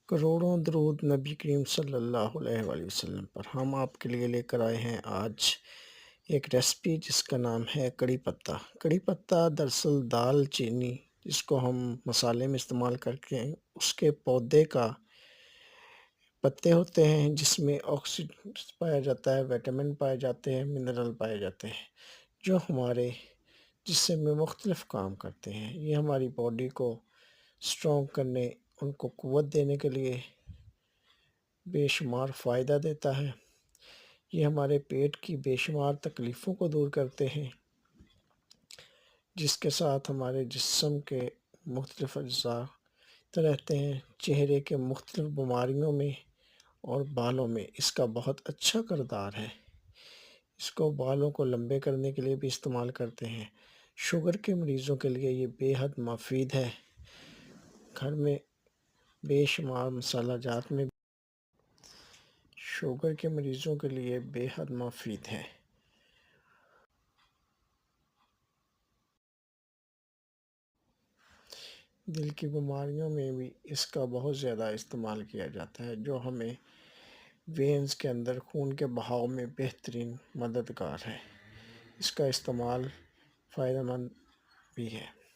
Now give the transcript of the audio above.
کروڑوں درود نبی کریم صلی اللہ علیہ وآلہ وسلم پر۔ ہم آپ کے لیے لے کر آئے ہیں آج ایک ریسپی جس کا نام ہے کڑی پتہ۔ کڑی پتہ دراصل دال چینی جس کو ہم مسالے میں استعمال کر کے اس کے پودے کا پتے ہوتے ہیں جس میں آکسیڈنٹس پایا جاتا ہے، وٹامن پائے جاتے ہیں، منرل پائے جاتے ہیں جو ہمارے جسم میں مختلف کام کرتے ہیں۔ یہ ہماری باڈی کو اسٹرانگ کرنے، ان کو قوت دینے کے لیے بے شمار فائدہ دیتا ہے۔ یہ ہمارے پیٹ کی بے شمار تکلیفوں کو دور کرتے ہیں، جس کے ساتھ ہمارے جسم کے مختلف اجزاء رہتے ہیں۔ چہرے کے مختلف بیماریوں میں اور بالوں میں اس کا بہت اچھا کردار ہے۔ اس کو بالوں کو لمبے کرنے کے لیے بھی استعمال کرتے ہیں۔ شوگر کے مریضوں کے لیے یہ بے حد مفید ہے۔ گھر میں بے شمار مسالہ جات میں شوگر کے مریضوں کے لیے بے حد مفید ہے۔ دل کی بیماریوں میں بھی اس کا بہت زیادہ استعمال کیا جاتا ہے جو ہمیں وینز کے اندر خون کے بہاؤ میں بہترین مددگار ہے۔ اس کا استعمال فائدہ مند بھی ہے۔